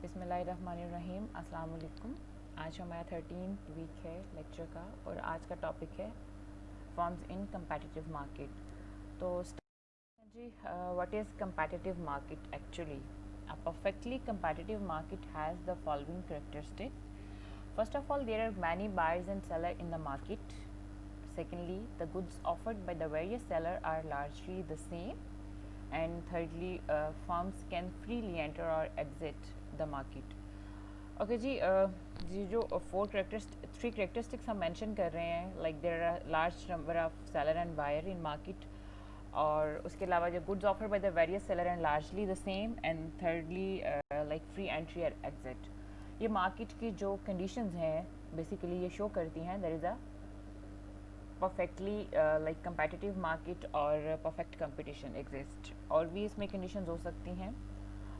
बिस्मिल्लाहिर्रहमानिर्रहीम, अस्सलाम वालेकुम। आज हमारा 13th वीक है लेक्चर का और आज का टॉपिक है फॉर्म्स इन competitive मार्केट। तो जी, what is competitive market actually? A perfectly competitive market has the following characteristic. First of all, there are many buyers and sellers in the market. Secondly, the goods offered by the various sellers are largely the same. And thirdly, firms can freely enter or exit the market. Okay जी, जी जो three characteristics हम mention कर रहे हैं, like there are large number of seller and buyer in market, और उसके अलावा जो goods offer by the various seller and largely the same, and thirdly like free entry और एग्जिट। ये मार्केट की जो कंडीशंस हैं बेसिकली ये शो करती हैं there is a perfectly like competitive market और परफेक्ट कंपटीशन एग्जिस्ट। और भी इसमें कंडीशंस हो सकती हैं,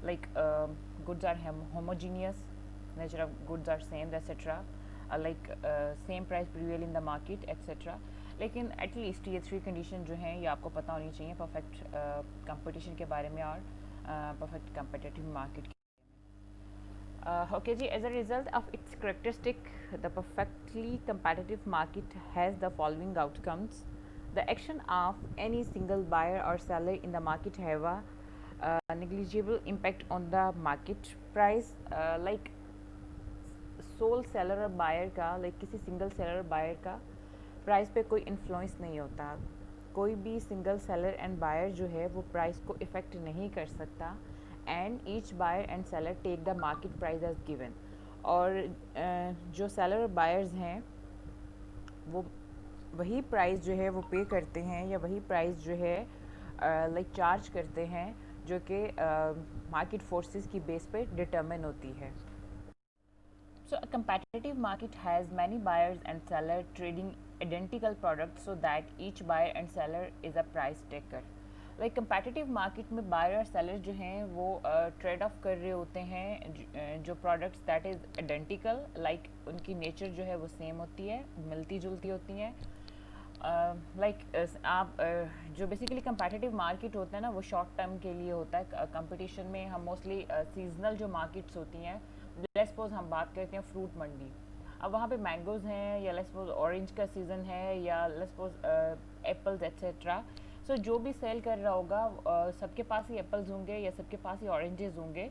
like goods are homogeneous, nature of goods are same, etc. Like same price prevail in the market, etc. लेकिन एटलीस्ट ये थ्री कंडीशन जो हैं ये आपको पता होनी चाहिए परफेक्ट कंपटीशन के बारे में और परफेक्ट कंपटिटिव मार्केट के। Okay ji, as a result of its characteristic, the perfectly competitive market has the following outcomes. The action of any single buyer or seller in the market have a negligible impact on the market price. Like sole seller और buyer का, like किसी single seller और buyer का price पे कोई influence नहीं होता। कोई भी सिंगल सेलर एंड बायर जो है वो प्राइस को इफ़ेक्ट नहीं कर सकता, and each buyer and seller take the market price as given. और जो सेलर और बायर्स हैं वो वही प्राइस जो है वो पे करते हैं, या वही प्राइस जो है लाइक चार्ज करते हैं, जो कि मार्केट फोर्सेस की बेस पे डिटरमिन होती है। So a competitive market has many buyers and sellers trading identical products so that each buyer and seller is a price taker. Like competitive market में buyer और seller जो हैं वो trade off कर रहे होते हैं जो products that is identical, like उनकी nature जो है वो same होती है, मिलती जुलती होती हैं। आप जो बेसिकली कंपेटिटिव मार्केट होता है ना वो शॉर्ट टर्म के लिए होता है। कंपटीशन में हम मोस्टली सीजनल जो मार्केट्स होती हैं, लेट्स सपोज हम बात करते हैं फ्रूट मंडी, अब वहाँ पे मैंगोज़ हैं, या लेट्स सपोज ऑरेंज का सीज़न है, या लेट्स सपोज एप्पल्स एक्सेट्रा। सो जो भी सेल कर रहा होगा सबके पास ही एप्पल्स होंगे या सबके पास ही ऑरेंजेस होंगे।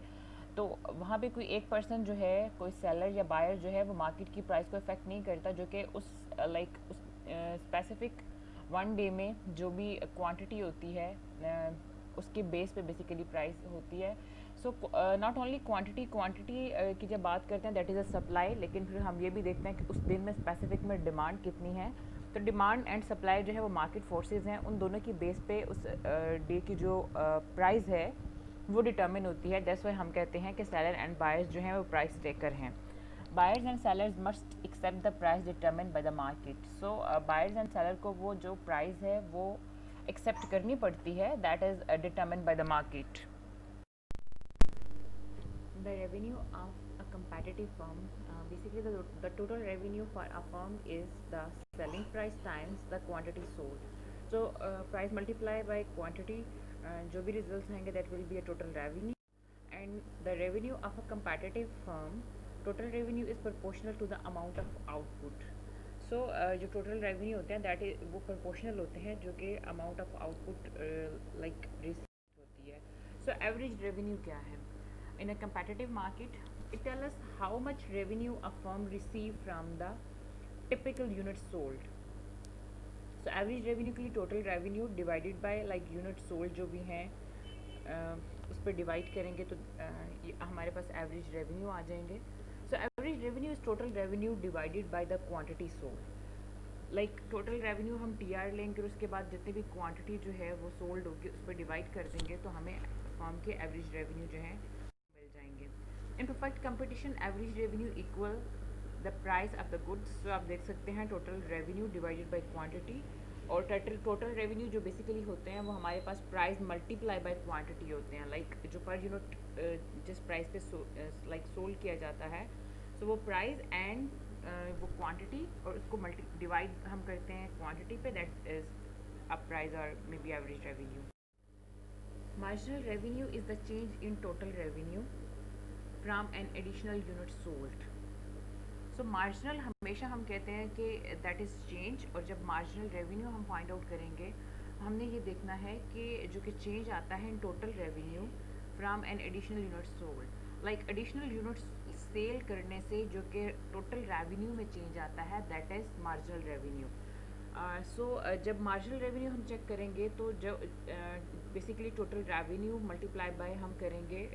तो वहाँ पे कोई एक पर्सन जो है, कोई सेलर या बायर जो है वो मार्केट की प्राइस को इफेक्ट नहीं करता, जो कि उस उस स्पेसिफिक वन डे में जो भी क्वांटिटी होती है उसके बेस पे बेसिकली प्राइस होती है। सो नॉट ओनली क्वांटिटी की जब बात करते हैं दैट इज़ अ सप्लाई, लेकिन फिर हम ये भी देखते हैं कि उस दिन में स्पेसिफिक में डिमांड कितनी है। तो डिमांड एंड सप्लाई जो है वो मार्केट फोर्सेस हैं, उन दोनों की बेस पे उस डे की जो प्राइस है वो डिटर्मिन होती है। दैट्स वाई हम कहते हैं कि सेलर एंड बायर्स जो हैं वो प्राइस टेकर हैं। Buyers and sellers must accept the price determine by the market. So buyers and seller को वो जो प्राइस है वो एक्सेप्ट करनी पड़ती है, that is determine by the market. The revenue of a competitive firm, basically the total revenue for a firm is the selling price times the quantity sold. So price multiplied by quantity, जो भी results आएंगे that will be a total revenue. And the revenue of a competitive firm, total revenue is proportional to the amount of output. So जो total revenue होते हैं that is वो proportional होते हैं जो कि amount of output like receipt होती है। So average revenue क्या है? In a competitive market, it tells us how much revenue a firm receive from the typical units sold. So average revenue के लिए total revenue divided by like units sold जो भी हैं उस पर divide करेंगे तो हमारे पास average revenue आ जाएंगे. So average revenue is total revenue divided by the quantity sold. Like total revenue हम TR लेंगे और उसके बाद जितनी भी quantity जो है वो sold होगी उस पर divide कर देंगे तो हमें firm के average revenue जो है मिल जाएंगे. In perfect competition, average revenue equal the price of the goods. So आप देख सकते हैं total revenue divided by quantity, और total revenue जो basically होते हैं वो हमारे पास price multiply by quantity होते हैं, like जो per unit जिस price पे like sold किया जाता है, so वो price and वो quantity और उसको divide हम करते हैं quantity पे, that is a price or maybe average revenue. Marginal revenue is the change in total revenue. From an additional unit sold. So marginal हमेशा हम कहते हैं कि दैट इज़ चेंज, और जब मार्जिनल रेवेन्यू हम फाइंड आउट करेंगे हमने ये देखना है कि जो कि चेंज आता है in total revenue from an additional unit sold, like additional units sale करने से जो कि टोटल रेवेन्यू में चेंज आता है दैट इज़ मार्जिनल रेवेन्यू। जब मार्जिनल रेवेन्यू हम चेक करेंगे तो जब basically total revenue multiply by हम करेंगे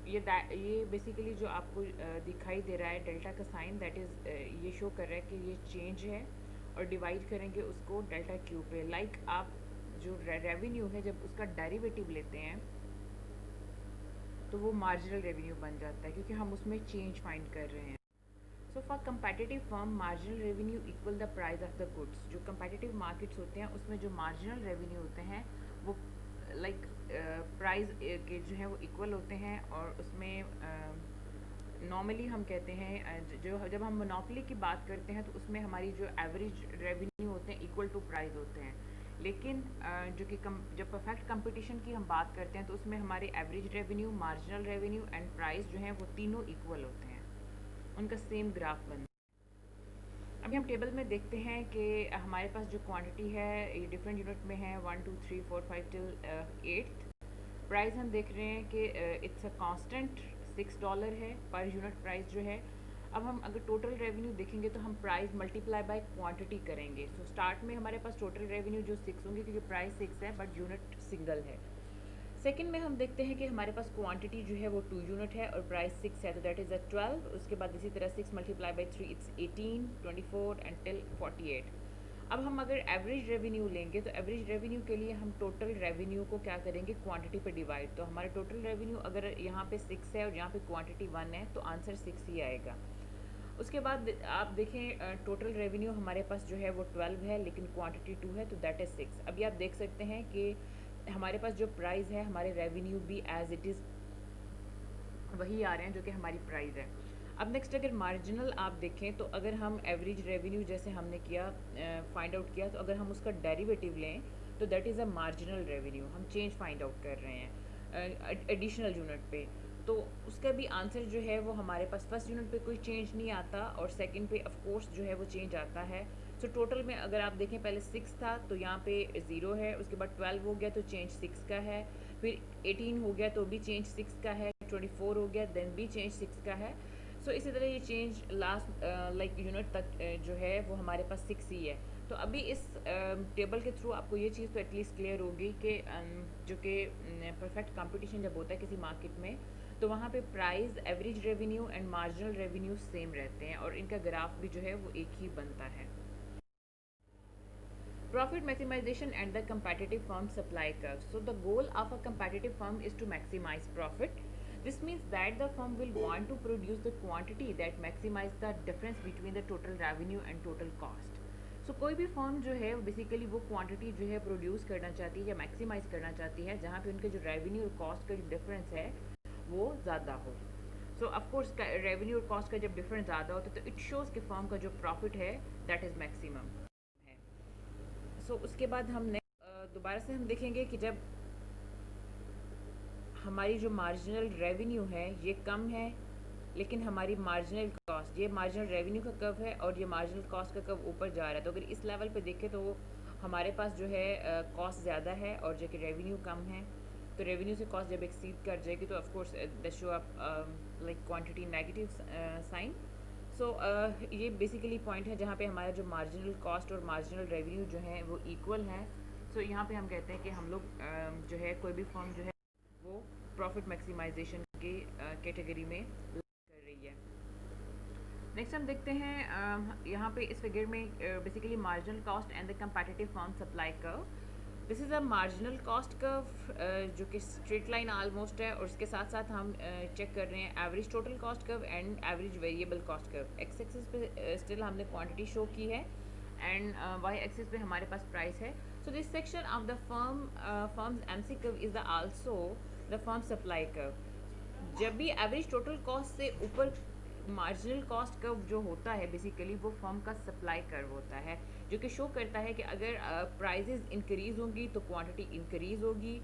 ये बेसिकली जो आपको दिखाई दे रहा है डेल्टा का साइन, दैट इज़ ये शो कर रहा है कि ये चेंज है, और डिवाइड करेंगे उसको डेल्टा क्यू पे। लाइक आप जो रेवेन्यू है जब उसका डेरिवेटिव लेते हैं तो वो मार्जिनल रेवेन्यू बन जाता है क्योंकि हम उसमें चेंज फाइंड कर रहे हैं। So for competitive firm marginal revenue equal the price of the goods. जो कंपेटिटिव मार्केट्स होते हैं उसमें जो मार्जिनल रेवेन्यू होते हैं वो लाइक प्राइस के जो है वो इक्वल होते हैं, और उसमें नॉर्मली हम कहते हैं जो जब हम मोनोपोली की बात करते हैं तो उसमें हमारी जो एवरेज रेवेन्यू होते हैं इक्वल टू प्राइस होते हैं, लेकिन जो कि जब परफेक्ट कंपटीशन की हम बात करते हैं तो उसमें हमारे average revenue, marginal revenue and price जो हैं वो तीनों इक्वल होते हैं, उनका सेम ग्राफ बनता है। अभी हम टेबल में देखते हैं कि हमारे पास जो क्वांटिटी है ये डिफरेंट यूनिट में है 1 2 3 4 5 टिल 8th। प्राइस हम देख रहे हैं कि इट्स अ कांस्टेंट $6 है पर यूनिट प्राइस जो है। अब हम अगर टोटल रेवेन्यू देखेंगे तो हम प्राइस मल्टीप्लाई बाय क्वांटिटी करेंगे। सो स्टार्ट में हमारे पास टोटल रेवेन्यू जो 6 होंगे क्योंकि प्राइस 6 है बट यूनिट सिंगल है। सेकंड में हम देखते हैं कि हमारे पास क्वांटिटी जो है वो 2 यूनिट है और प्राइस 6 है, तो दैट इज़ अ 12। उसके बाद इसी तरह 6 multiply by 3 it's 18 24 and till 48। अब हम अगर एवरेज रेवेन्यू लेंगे तो एवरेज रेवेन्यू के लिए हम टोटल रेवेन्यू को क्या करेंगे, क्वांटिटी पे डिवाइड। तो हमारा टोटल रेवेन्यू अगर यहाँ पे 6 है और यहाँ पे क्वांटिटी 1 है तो आंसर 6 ही आएगा। उसके बाद आप देखें टोटल रेवेन्यू हमारे पास जो है वो 12 है लेकिन क्वांटिटी 2 है तो दैट इज़ 6। अभी आप देख सकते हैं कि हमारे पास जो प्राइस है हमारे रेवेन्यू भी एज इट इज़ वही आ रहे हैं जो कि हमारी प्राइस है। अब नेक्स्ट अगर मार्जिनल आप देखें तो अगर हम एवरेज रेवेन्यू जैसे हमने किया फाइंड आउट किया, तो अगर हम उसका डेरिवेटिव लें तो that is a marginal revenue. हम चेंज फाइंड आउट कर रहे हैं एडिशनल यूनिट पे, तो उसका भी आंसर जो है वो हमारे पास फर्स्ट यूनिट पे कोई चेंज नहीं आता और सेकंड पे ऑफ कोर्स जो है वो चेंज आता है। सो टोटल में अगर आप देखें पहले 6 था तो यहाँ पे 0 है, उसके बाद 12 हो गया तो चेंज 6 का है, फिर 18 हो गया तो भी चेंज 6 का है, 24 हो गया देन भी चेंज 6 का है। सो इसी तरह ये चेंज लास्ट लाइक यूनिट तक जो है वो हमारे पास 6 ही है। तो अभी इस टेबल के थ्रू आपको ये चीज़ तो एटलीस्ट क्लियर होगी कि जो कि परफेक्ट कंपटीशन जब होता है किसी मार्केट में तो वहाँ पे price, average revenue and marginal revenue same रहते हैं और इनका ग्राफ भी जो है वो एक ही बनता है। Profit maximization and the competitive firm supply curve. So the goal of a competitive firm is to maximize profit. This means that the firm will want to produce the quantity that maximize the difference between the total revenue and total cost. So कोई भी firm जो है basically वो quantity जो है produce करना चाहती है या मैक्सिमाइज करना चाहती है जहाँ पे उनके जो रेवेन्यू और कॉस्ट का जो डिफरेंस है वो ज़्यादा हो। सो ऑफकोर्स रेवेन्यू और कॉस्ट का जब डिफरेंस ज़्यादा होता है तो इट शोज़ कि फर्म का जो प्रॉफिट है दैट इज़ मैक्सिमम। उसके बाद हम दोबारा से हम देखेंगे कि जब हमारी जो मार्जिनल रेवेन्यू है ये कम है लेकिन हमारी मार्जिनल कॉस्ट, ये मार्जिनल रेवेन्यू का कर्व है और ये मार्जिनल कॉस्ट का कर्व ऊपर जा रहा है, तो अगर इस लेवल पे देखें तो हमारे पास जो है कॉस्ट ज़्यादा है और जो कि रेवेन्यू कम है, तो रेवेन्यू से कॉस्ट जब एक्सीड कर जाएगी तो of course that show up like quantity negative sign. So ये बेसिकली पॉइंट है जहाँ पे हमारा जो मार्जिनल कॉस्ट और मार्जिनल रेवेन्यू जो है वो इक्वल है। सो यहाँ पे हम कहते हैं कि हम लोग जो है कोई भी फर्म जो है वो प्रॉफिट मैक्सिमाइजेशन की कैटेगरी में कर रही है। नेक्स्ट हम देखते हैं यहाँ पे इस फिगर में basically marginal cost and the competitive firm supply curve. This is a marginal cost curve जो कि स्ट्रेट लाइन ऑलमोस्ट है और उसके साथ साथ हम चेक कर रहे हैं average total cost curve and average variable cost curve. X axis पे स्टिल हमने क्वांटिटी शो की है एंड वाई एक्सिस पे हमारे पास प्राइस है। So this section of the firms MC curve is the also the firm supply curve. जब भी average total cost से ऊपर मार्जिनल कॉस्ट कर्व जो होता है बेसिकली वो फर्म का सप्लाई कर्व होता है जो कि शो करता है कि अगर प्राइजेज इंक्रीज़ होंगी तो क्वांटिटी इंक्रीज़ होगी,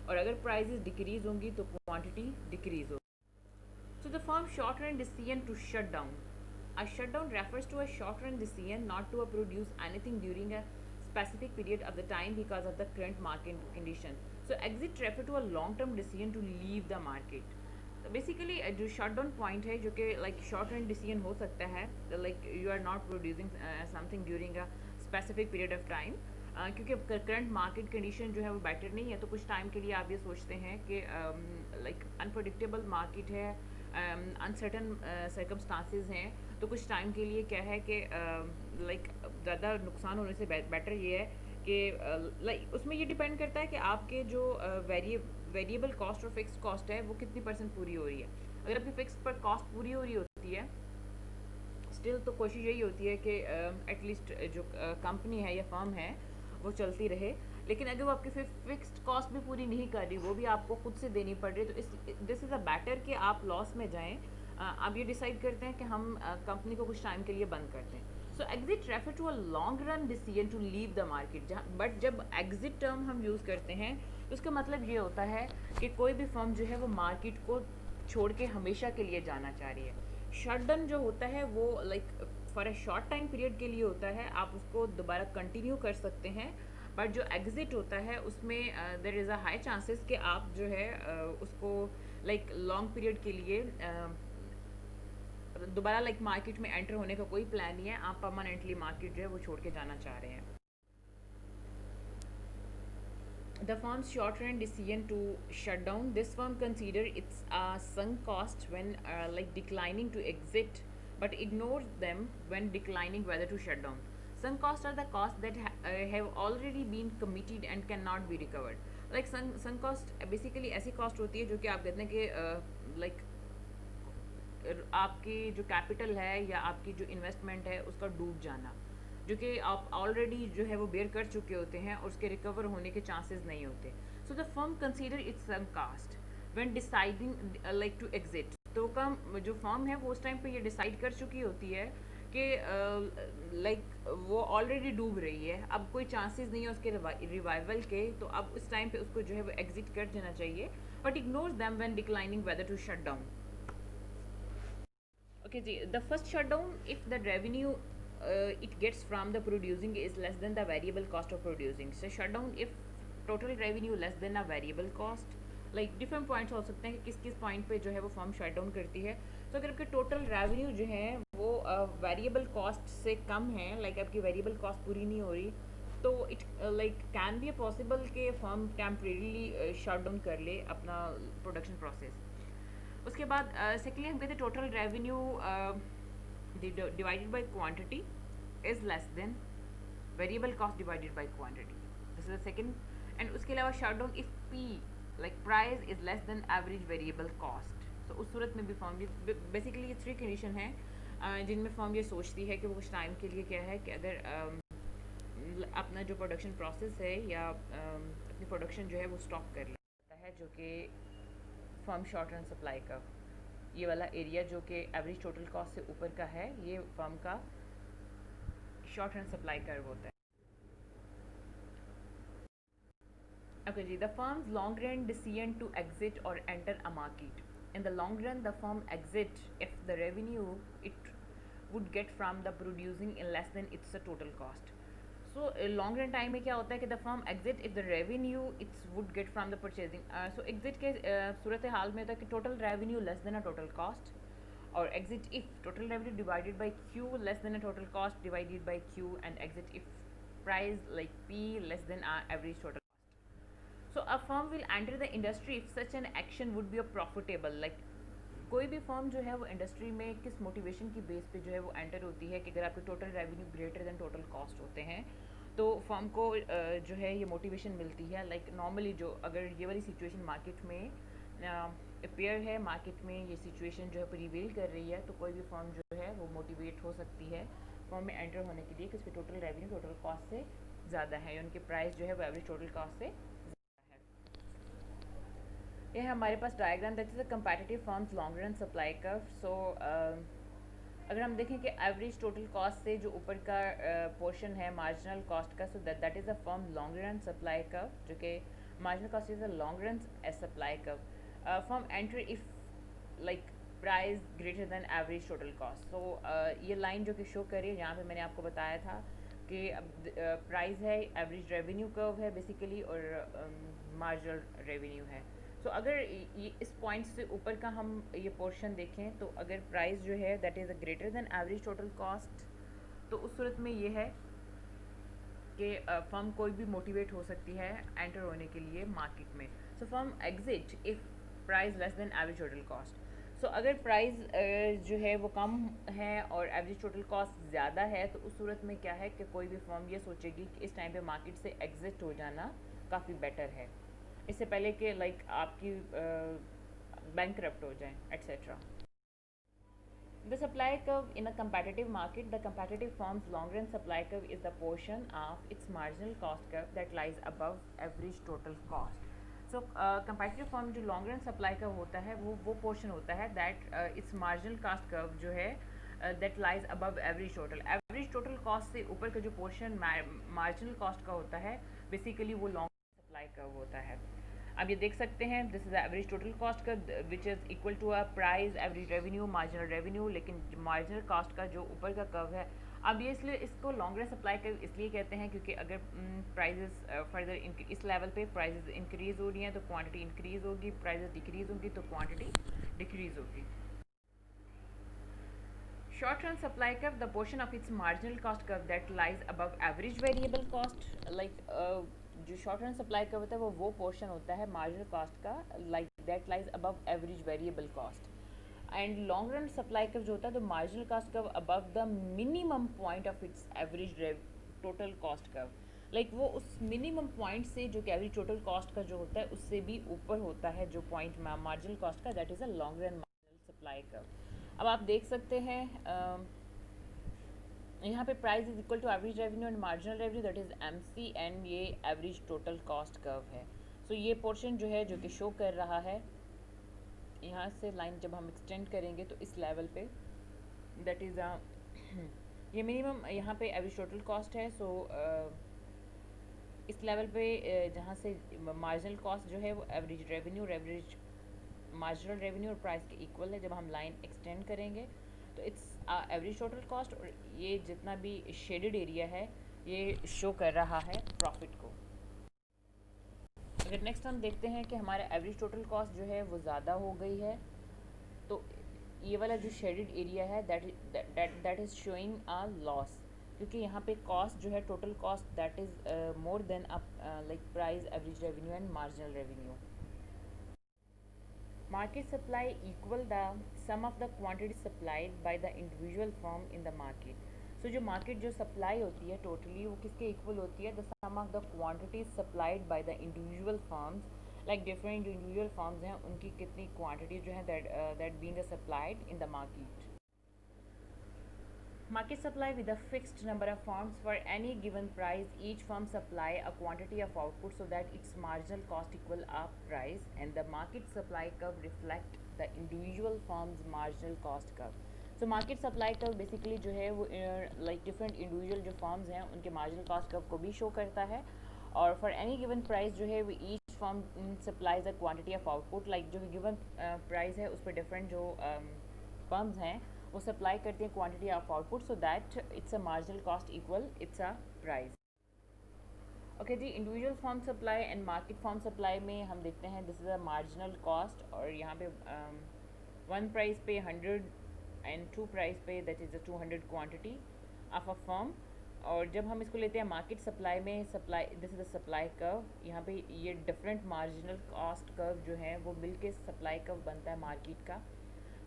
और अगर प्राइजेस डिक्रीज होंगी तो क्वांटिटी डिक्रीज होगी. So the firm short-run decision to shut down. A shutdown refers to a short-run decision not to produce anything during a specific period of the time because of the current market condition. So exit refer to a long-term decision to leave the market. Basically जो shut down point है जो कि like short run decision हो सकता है like you are not producing something during a specific period of time क्योंकि current market condition जो है वो बेटर नहीं है तो कुछ टाइम के लिए आप ये सोचते हैं कि लाइक अनप्रडिक्टेबल मार्केट है अनसर्टन सर्कमस्टांसेस हैं तो कुछ टाइम के लिए क्या है कि लाइक ज़्यादा नुकसान होने से बेटर ये है कि लाइक उसमें ये डिपेंड करता है कि आपके जो वेरिएबल कॉस्ट और फिक्स कॉस्ट है वो कितनी परसेंट पूरी हो रही है. अगर आपकी फिक्स पर कॉस्ट पूरी हो रही होती है स्टिल तो कोशिश यही होती है कि एटलीस्ट जो कंपनी है या फर्म है वो चलती रहे. लेकिन अगर वो आपकी फिक्स्ड कॉस्ट भी पूरी नहीं कर रही वो भी आपको खुद से देनी पड़ रही है तो इस दिस इज़ अ बेटर कि आप लॉस में जाएं. आप ये डिसाइड करते हैं कि हम कंपनी को कुछ टाइम के लिए बंद करते हैं. So exit refer to a long run decision to leave the market. जहाँ बट जब एग्जिट टर्म हम यूज़ करते हैं तो उसका मतलब ये होता है कि कोई भी फर्म जो है वो मार्केट को छोड़ के हमेशा के लिए जाना चाह रही है. शटडाउन जो होता है वो like for a short time period के लिए होता है आप उसको दोबारा कंटिन्यू कर सकते हैं. बट जो एग्ज़िट होता है उसमें there is a high chances कि आप जो है उसको लाइक लॉन्ग पीरियड के लिए दोबारा लाइक मार्केट में एंटर होने का कोई प्लान नहीं है. आप परमानेंटली मार्केट जो है वो छोड़ के जाना चाह रहे हैं. The firm's short-run decision to shut down. This firm consider its sunk cost when like declining to exit, but ignores them when declining whether to shut down. Sunk costs are the costs that have already been committed and cannot be recovered. Like sunk cost basically ऐसी cost होती है जो कि आप कहते हैं कि like आपकी जो कैपिटल है या आपकी जो इन्वेस्टमेंट है उसका डूब जाना जो कि आप ऑलरेडी जो है वो बेयर कर चुके होते हैं और उसके रिकवर होने के चांसेस नहीं होते. So the firm consider its some cost when deciding like to exit. तो कम जो फर्म है वो उस टाइम पे ये डिसाइड कर चुकी होती है कि लाइक वो ऑलरेडी डूब रही है अब कोई चांसेस नहीं है उसके रिवाइवल के तो अब उस टाइम पे उसको जो है वो एग्जिट कर देना चाहिए. But ignores them when declining whether to shut down. Okay, the first shutdown if the revenue it gets from the producing is less than the variable cost of producing. So shutdown if total revenue less than a variable cost. Like different points हो सकते हैं कि किस किस point पे जो है वो फर्म शट डाउन करती है. तो अगर आपके टोटल रेवेन्यू जो है वो वेरिएबल कॉस्ट से कम है लाइक आपकी वेरिएबल कॉस्ट पूरी नहीं हो रही तो it like can be possible कि फर्म टेम्परेरीली शट डाउन कर ले अपना प्रोडक्शन प्रोसेस. उसके बाद सेकेंडली हम कहते हैं total revenue divided by quantity is less than variable cost divided by quantity. This is the second. And उसके अलावा shut down if P like price is less than average variable cost. तो उस सूरत में भी firm basically ये three condition है जिनमें firm ये सोचती है कि वो कुछ टाइम के लिए क्या है कि अगर अपना जो प्रोडक्शन प्रोसेस है या अपनी प्रोडक्शन जो है वो स्टॉप कर लेता है जो कि फर्म शॉर्ट रन सप्लाई का ये वाला एरिया जो कि एवरेज टोटल कॉस्ट से ऊपर का है ये फर्म का शॉर्ट रन सप्लाई कर्व होता है. Okay, the firm's long run decision to exit or enter a market. In the long run, the firm exit if the revenue it would get from the producing in less than its total cost. So long run time में क्या होता है कि the firm exit if the revenue it would get from the purchasing. So exit के सूरत हाल में होता है कि total revenue less than a total cost और exit if total revenue divided by Q less than a total cost divided by Q and exit if price like P less than average total. So a firm will enter the industry if such an action would be a profitable like कोई भी firm जो है वो industry में किस motivation की base पे जो है वो एंटर होती है कि अगर आपके total revenue greater than total cost होते हैं तो फर्म को जो है ये मोटिवेशन मिलती है. लाइक नॉर्मली जो अगर ये वाली सिचुएशन मार्केट में अपेयर है मार्केट में ये सिचुएशन जो है प्रिवेल कर रही है तो कोई भी फर्म जो है वो मोटिवेट हो सकती है फर्म में एंटर होने के लिए कि उसके टोटल रेवेन्यू टोटल कॉस्ट से ज़्यादा है या उनके प्राइस जो है वो एवरेज टोटल कॉस्ट से. ये है हमारे पास diagram that is a competitive firms long run supply curve. So अगर हम देखें कि एवरेज टोटल कॉस्ट से जो ऊपर का पोर्शन है मार्जिनल कॉस्ट का so that is a firm long run supply curve जो कि marginal cost is a long run supply curve. Firm enter if like price greater than average total cost. So ये line जो कि show कर रही है, यहाँ पे मैंने आपको बताया था कि प्राइस है, एवरेज रेवेन्यू कर्व है बेसिकली, और मार्जिनल रेवेन्यू है. सो अगर ये इस पॉइंट से ऊपर का हम ये पोर्शन देखें, तो अगर प्राइस जो है that is greater than average total cost, तो उस सूरत में ये है कि फर्म कोई भी मोटिवेट हो सकती है एंटर होने के लिए मार्केट में. So firm exit if price less than average total cost. So अगर प्राइस जो है वो कम है और एवरेज टोटल कॉस्ट ज़्यादा है, तो उस सूरत में क्या है कि कोई भी फर्म ये सोचेगी कि इस टाइम पे मार्केट से एग्जिट हो जाना काफ़ी बेटर है, इससे पहले कि लाइक आपकी बैंकरप्ट हो जाए etcetera. The supply curve in a competitive market, the competitive firm's long-run supply curve is the portion of its marginal cost curve that lies above average total cost. So, competitive firm जो long run supply curve होता है वो portion होता है that its marginal cost curve जो है that lies above average total. Average total cost से ऊपर का जो portion marginal cost का होता है basically वो long run supply curve होता है. अब ये देख सकते हैं, this is average total cost का which is equal to a price, average revenue, marginal revenue. लेकिन मार्जिनल कॉस्ट का जो ऊपर का कर्व है, अब ये इसलिए इसको लॉन्ग रन सप्लाई कर्व इसलिए कहते हैं क्योंकि अगर प्राइजेस फर्दर इस लेवल पे प्राइजेस इंक्रीज़ हो रही हैं तो क्वांटिटी इंक्रीज़ होगी, प्राइजेस डिक्रीज़ होगी तो क्वांटिटी डिक्रीज़ होगी. Short run supply curve, the portion of its marginal cost curve that lies above average variable cost, like जो शॉर्ट रन सप्लाई कर्व होता है वो पोर्शन होता है मार्जिनल कॉस्ट का, like that lies above average variable cost. And long run supply curve जो होता है तो marginal cost curve above the minimum point of its average total cost curve, like वो उस मिनिमम पॉइंट से जो कि एवरेज टोटल कॉस्ट का जो होता है उससे भी ऊपर होता है जो पॉइंट मार्जिनल कॉस्ट का, that is a long run marginal supply curve. अब आप देख सकते हैं यहाँ पे price is equal to average revenue and marginal revenue, that is MC, and ये एवरेज टोटल कॉस्ट कर्व है. सो ये पोर्शन जो है जो कि शो कर रहा है, यहाँ से लाइन जब हम एक्सटेंड करेंगे तो इस लेवल पे दैट इज़ ये मिनिमम यहाँ पे एवरेज टोटल कॉस्ट है. सो इस लेवल पे जहाँ से मार्जिनल कॉस्ट जो है वो average revenue, average marginal revenue और प्राइस के इक्वल है. जब हम लाइन एक्सटेंड करेंगे तो इट्स एवरेज टोटल कॉस्ट, और ये जितना भी शेडेड एरिया है ये शो कर रहा है प्रॉफिट को. अगर नेक्स्ट हम देखते हैं कि हमारा एवरेज टोटल कॉस्ट जो है वो ज़्यादा हो गई है, तो ये वाला जो शेडेड एरिया है that is showing a loss, क्योंकि यहाँ पे कॉस्ट जो है total cost that is more than like price, average revenue and marginal revenue. Market supply equal the sum of the quantity supplied by the individual firm in the market. So जो market जो supply होती है totally वो किसके equal होती है? The sum of the quantities supplied by the individual firms, like different जो individual firms हैं उनकी कितनी quantities जो हैं that being supplied in the market. Market supply with a fixed number of firms for any given price. Each firm supply a quantity of output so that its marginal cost equal a price, and the market supply curve reflect the individual firm's marginal cost curve. So market supply curve basically जो है वो like different individual जो firms हैं उनके marginal cost curve को भी show करता है. और for any given price जो है वो each firm supplies a quantity of output, like जो given price है उस पर different जो firms हैं वो सप्लाई करते हैं quantity of output, so that it's a marginal cost equal it's a price. Okay जी, individual firm supply and market firm supply में हम देखते हैं this is a marginal cost, और यहाँ पे वन प्राइस पे 100 एंड टू प्राइस पे that is a 200 quantity of a firm. और जब हम इसको लेते हैं मार्केट सप्लाई में, supply this is a supply curve, यहाँ पे ये डिफरेंट मार्जिनल कॉस्ट कर्व जो है वो मिल के सप्लाई कर्व बनता है मार्केट का.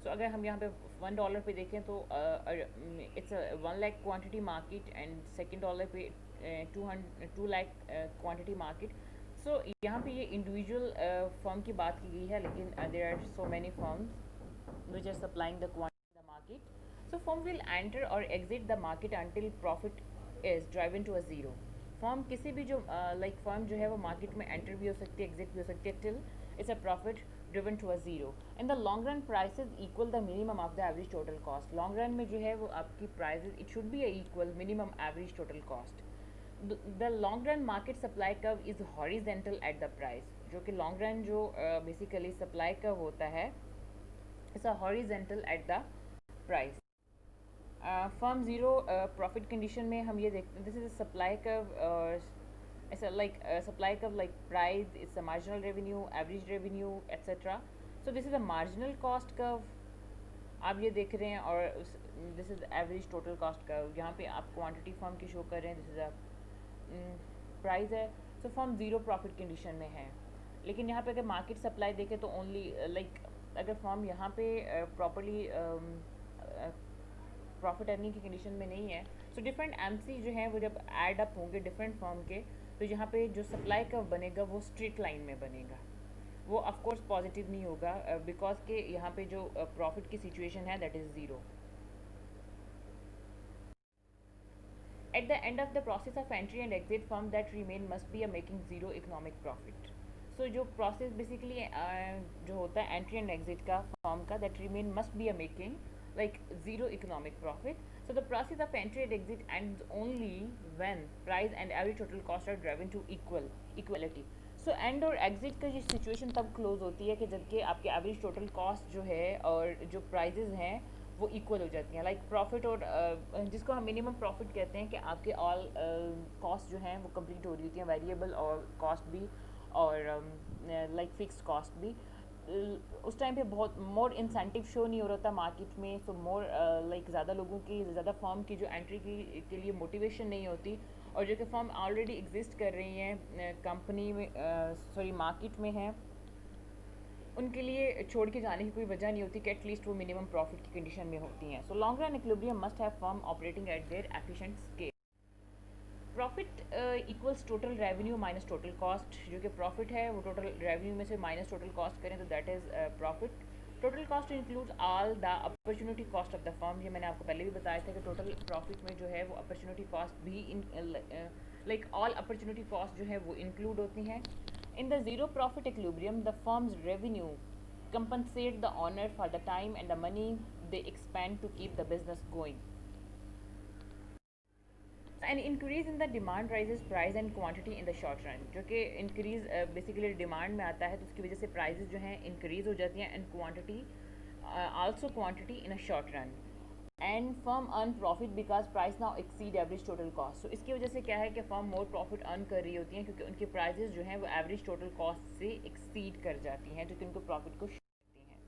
सो अगर हम यहाँ पे $1 पे देखें तो it's 1 lakh quantity market, and $2 पे 2 लाख क्वांटिटी मार्केट. सो यहाँ पे ये इंडिविजुअल फर्म की बात की गई है, लेकिन there are so many firms which are supplying the quantity the market. So firm will enter और exit the market until profit is driven to a zero. Firm किसी भी जो लाइक फर्म जो है वो मार्केट में एंटर भी हो सकती है, एग्जिट भी हो सकती है, till it's a profit driven to a zero. In the long run, prices equal the minimum of the average total cost. Long run में जो है वो आपकी prices it should be a equal minimum average total cost. The long run market supply curve is horizontal at the price, जो कि long run जो basically supply curve होता है, it's a horizontal at the price. Firm zero profit condition में हम ये देखते हैं, दिस इज सप्लाई कर्व, ऐसा like supply curve like price, it's a marginal revenue, average revenue etcetera. So this is a marginal cost curve, आप ये देख रहे हैं, और this is average total cost curve. यहाँ पे आप क्वांटिटी फर्म की शो कर रहे हैं, दिस इज अ प्राइस है। सो फर्म ज़ीरो प्रॉफिट कंडीशन में है। लेकिन यहाँ पे अगर मार्केट सप्लाई देखें तो ओनली लाइक अगर फर्म यहाँ पे प्रॉपरली प्रॉफिट अर्निंग की कंडीशन में नहीं है, तो डिफरेंट एमसी जो हैं वो जब ऐड अप होंगे डिफरेंट फर्म के, तो यहाँ पे जो सप्लाई कर्व बनेगा वो स्ट्रेट लाइन में बनेगा, वो ऑफ कोर्स पॉजिटिव नहीं होगा, बिकॉज के यहाँ पे जो प्रॉफिट की सिचुएशन है that is zero. At the end of the process of entry and exit, firm that remain must be a making zero economic profit. So जो process basically जो होता है entry and exit का firm का, that remain must be a making like zero economic profit. So the process of entry and exit ends only when price and average total cost are driven to equality. So and और exit का ये situation तब close होती है कि जबकि आपके average total cost जो है और जो प्राइजेज हैं वो इक्वल हो जाती हैं, लाइक प्रॉफिट और जिसको हम मिनिमम प्रॉफिट कहते हैं कि आपके ऑल कॉस्ट जो हैं वो कंप्लीट हो रही होती हैं, वेरिएबल और कॉस्ट भी और लाइक फिक्स्ड कॉस्ट भी। उस टाइम पे बहुत मोर इंसेंटिव शो नहीं हो रहा था मार्केट में, सो मोर लाइक ज़्यादा लोगों की, ज़्यादा फर्म की जो एंट्री की के लिए मोटिवेशन नहीं होती, और जो कि फर्म ऑलरेडी एग्जिस्ट कर रही हैं कंपनी में, सॉरी मार्केट में हैं, उनके लिए छोड़ के जाने की कोई वजह नहीं होती कि एटलीस्ट वो मिनिमम प्रॉफिट की कंडीशन में होती हैं। So long run equilibrium must have firm operating eight there efficient scale. Profit equals total revenue minus total cost, जो कि प्रॉफिट है वो टोटल रेवेन्यू में से माइनस टोटल कॉस्ट करें तो that is profit. Total cost includes all the opportunity cost of the firm, ये मैंने आपको पहले भी बताया था कि टोटल प्रॉफिट में जो है वो अपॉर्चुनिटी कॉस्ट भी लाइक ऑल अपॉर्चुनिटी कॉस्ट जो है वो इंक्लूड होती हैं। In the zero profit equilibrium, the firm's revenue compensate the owner for the time and the money they expend to keep the business going. An increase in the demand rises price and quantity in the short run, जो कि increase basically demand में आता है, तो उसकी वजह से prices जो हैं increase हो जाती हैं, and quantity also quantity in a short run. And firm earn profit because price now exceed average total cost. तो इसकी वजह से क्या है कि फर्म मोर प्रॉफिट अर्न कर रही होती हैं, क्योंकि उनके प्राइजेस जो हैं वो एवरेज टोटल कॉस्ट से एक्सीड कर जाती हैं, जो कि उनको प्रॉफिट को शो करती हैं।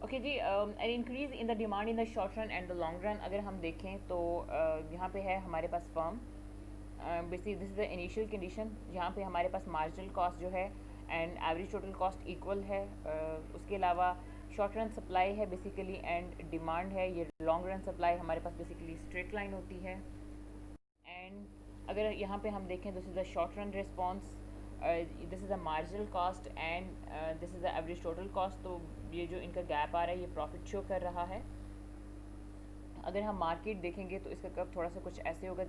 ओके जी, an increase in the demand in the short run and the long run अगर हम देखें तो यहाँ पे है हमारे पास firm basically this is the initial condition, यहाँ पे हमारे पास मार्जिनल कॉस्ट जो है and average total cost equal है। उसके अलावा शॉर्ट रन सप्लाई है बेसिकली एंड डिमांड है, ये लॉन्ग रन सप्लाई हमारे पास बेसिकली स्ट्रेट लाइन होती है। एंड अगर यहाँ पे हम देखें this is the short run response, this is the marginal cost and this is the average total cost, तो ये जो इनका गैप आ रहा है ये प्रॉफिट शो कर रहा है। अगर हम मार्केट देखेंगे तो इसका कर्व थोड़ा सा कुछ ऐसे होगा,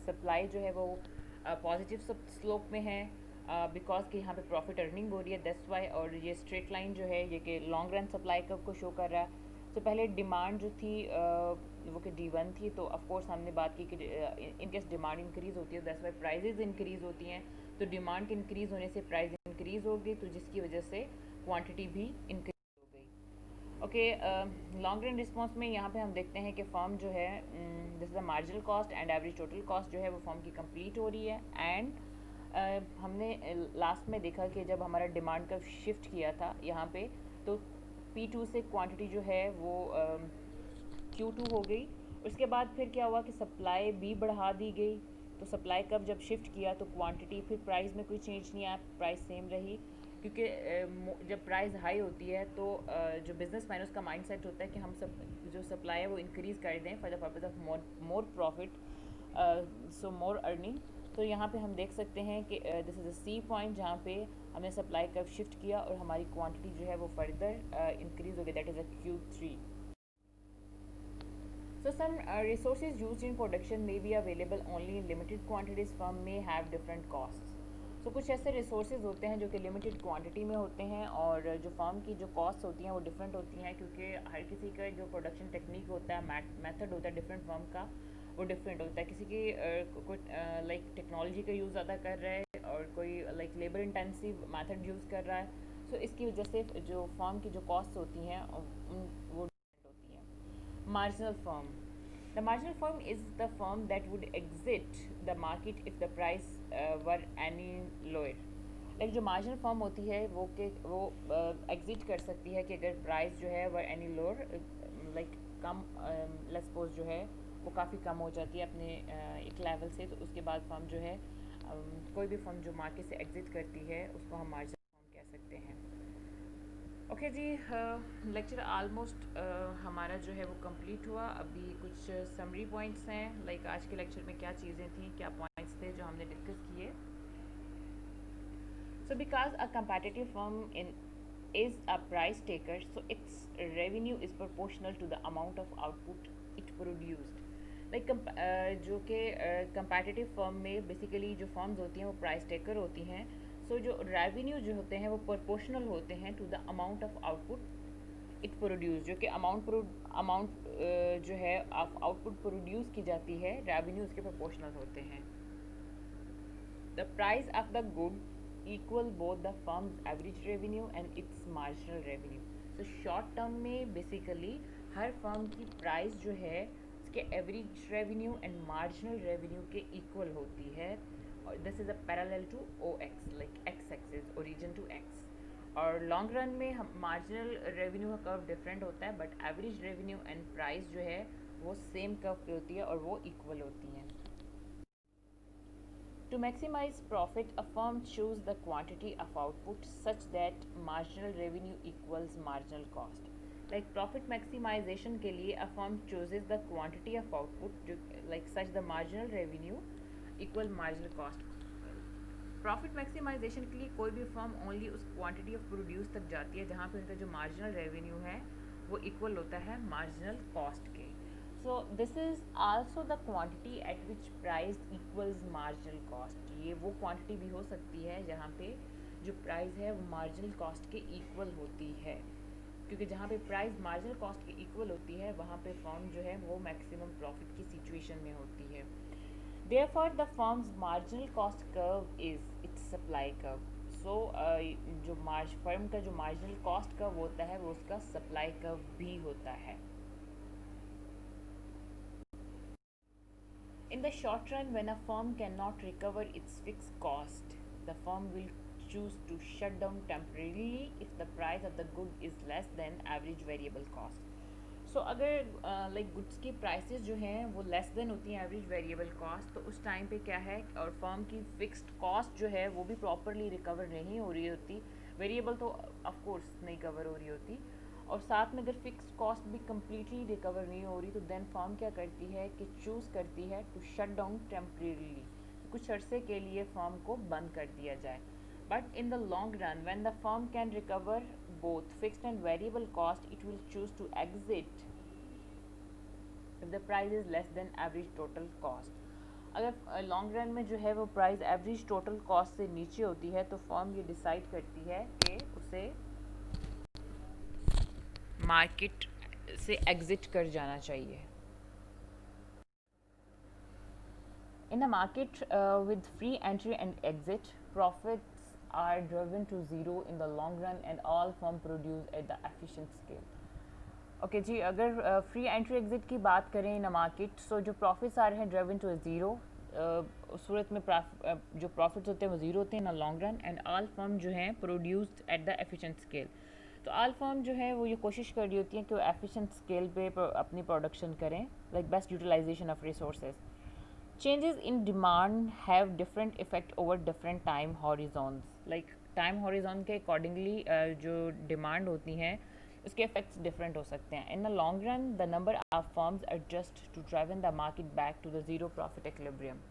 सप्लाई जो है वो पॉजिटिव स्लोप में है बिकॉज कि यहाँ पे प्रॉफिट अर्निंग हो रही है, दैट्स वाई। और ये स्ट्रेट लाइन जो है ये कि लॉन्ग रन सप्लाई कर्व को शो कर रहा है। तो पहले डिमांड जो थी वो कि D1 थी, तो ऑफ कोर्स हमने बात की कि इनकेस डिमांड इंक्रीज़ होती है दैट्स वाई प्राइजेज इंक्रीज़ होती हैं, तो डिमांड के इंक्रीज़ होने से प्राइस इंक्रीज़ होगी, तो जिसकी वजह से क्वान्टिटी भी इंक्रीज हो गई। ओके, लॉन्ग रन रिस्पॉन्स में यहाँ पे हम देखते हैं कि फर्म जो है this the marginal cost and average total cost जो है वो फर्म की कंप्लीट हो रही है। एंड हमने लास्ट में देखा कि जब हमारा डिमांड का शिफ्ट किया था यहाँ पे, तो P2 से क्वांटिटी जो है वो Q2 हो गई। उसके बाद फिर क्या हुआ कि सप्लाई भी बढ़ा दी गई, तो सप्लाई कब जब शिफ्ट किया तो क्वांटिटी, फिर प्राइस में कोई चेंज नहीं आया, प्राइस सेम रही, क्योंकि जब प्राइस हाई होती है तो जो बिजनेस मैन उसका माइंड सेट होता है कि हम सब जो सप्लाई है वो इंक्रीज़ कर दें for the purpose of more profit, so more earning. तो यहाँ पे हम देख सकते हैं कि this is a C point जहाँ पे हमने सप्लाई कर्व शिफ्ट किया और हमारी क्वांटिटी जो है वो फर्दर इंक्रीज़ हो गई, that is a Q3. So some resources used in production may be available only in limited quantities. Firm may have different costs. सो कुछ ऐसे रिसोर्सेज होते हैं जो कि लिमिटेड क्वांटिटी में होते हैं और जो फार्म की जो कॉस्ट होती हैं वो डिफरेंट होती हैं, क्योंकि हर किसी का जो प्रोडक्शन टेक्निक होता है, मेथड होता है डिफरेंट फार्म का, वो डिफरेंट होता है। किसी की कोई लाइक टेक्नोलॉजी का यूज़ ज़्यादा कर रहा है और कोई like labour intensive method use कर रहा है। सो इसकी वजह से जो फार्म की जो कॉस्ट होती हैं वो डिफरेंट होती हैं। Marginal firm, the marginal firm is the firm that would exit the market if the price were any lower. Like जो मार्जिनल फर्म होती है वो एग्जिट कर सकती है कि अगर प्राइस जो है वह any lower like come let's suppose जो है वो काफ़ी कम हो जाती है अपने एक लेवल से, तो उसके बाद फर्म जो है कोई भी फर्म जो मार्केट से एग्जिट करती है उसको हम मार्जिनल फर्म कह सकते हैं। ओके जी, लेक्चर आलमोस्ट हमारा जो है वो कंप्लीट हुआ। अभी कुछ समरी पॉइंट्स हैं, लाइक आज के लेक्चर में क्या चीज़ें थी, क्या पॉइंट्स थे जो हमने डिस्कस किए। So because a competitive firm in is a price taker, so its revenue is proportional to the amount of output it produced. Like जो कि कंपेटिटिव फर्म में बेसिकली जो फर्म्स होती हैं वो प्राइस टेकर होती हैं। सो जो रेवेन्यू जो होते हैं वो प्रोपोर्शनल होते हैं to the amount of output it produce, जो कि अमाउंट जो है आउटपुट प्रोड्यूस की जाती है, रेवेन्यू उसके प्रोपोर्शनल होते हैं। The price of the good equal both the firm's average revenue and its marginal revenue. तो शॉर्ट टर्म में बेसिकली हर फर्म की प्राइस जो है उसके average revenue and marginal revenue के इक्वल होती है, और this is a parallel to O X, like X axis origin to X. और लॉन्ग रन में हम मार्जिनल रेवेन्यू का कर्व डिफरेंट होता है, but average revenue and price जो है वो सेम कर्व पे होती है और वो इक्वल होती हैं। To maximize profit, a firm chooses the quantity of output such that marginal revenue equals marginal cost. Like profit maximization के लिए a firm chooses the quantity of output जो like such the marginal revenue equal marginal cost. Profit maximization के लिए कोई भी firm only उस quantity of produce तक जाती है जहाँ पे उनका जो मार्जिनल रेवेन्यू है वो इक्वल होता है मार्जिनल कॉस्ट के। So this is also the quantity eight which price equals marginal cost. ये वो क्वांटिटी भी हो सकती है जहाँ पे जो प्राइस है वो मार्जिनल कॉस्ट के इक्वल होती है, क्योंकि जहाँ पे प्राइस मार्जिनल कॉस्ट के इक्वल होती है वहाँ पे फर्म जो है वो मैक्सिमम प्रॉफिट की सिचुएशन में होती है। Therefore, the firm's marginal cost curve is its supply curve. So, जो फर्म का जो marginal cost curve होता है वो उसका supply curve भी होता है। In the short run, when a firm cannot recover its fixed cost, the firm will choose to shut down temporarily if the price of the good is less than average variable cost. सो अगर like goods की prices जो हैं वो less than होती हैं average variable cost, तो उस time पे क्या है और फर्म की फिक्स्ड कॉस्ट जो है वो भी प्रॉपरली रिकवर नहीं हो रही होती, वेरिएबल तो ऑफ कोर्स नहीं कवर हो रही होती, और साथ में अगर फिक्स्ड कॉस्ट भी कम्प्लीटली रिकवर नहीं हो रही तो देन फर्म क्या करती है कि चूज़ करती है टू शट डाउन टेम्परेरीली, कुछ अरसे के लिए फर्म को बंद कर दिया जाए। But in the long run, when the firm can recover both fixed and variable cost, it will choose to exit if the price is less than average total cost. अगर लॉन्ग रन में जो है वो price average total cost से नीचे होती है तो फर्म ये डिसाइड करती है कि उसे मार्केट से एग्जिट कर जाना चाहिए। In a market with free entry and exit, profits are driven to zero in the long run and all firm produce at the efficient scale. Okay जी, अगर फ्री एंट्री एग्जिट की बात करें इन market, सो जो profits आ रहे हैं driven to zero, उस सूरत में जो प्रॉफिट्स होते हैं वो ज़ीरो होते हैं in long run, and all firm जो हैं produced at the efficient scale. तो ऑल फर्म जो है वो ये कोशिश कर रही होती हैं कि वो एफिशिएंट स्केल पे अपनी प्रोडक्शन करें, like best utilization of resources. Changes in demand have different effect over different time horizons. Like time horizon के accordingly जो demand होती हैं उसके effects different हो सकते हैं. In the long run, the number of firms adjust to drive the market back to the zero profit equilibrium.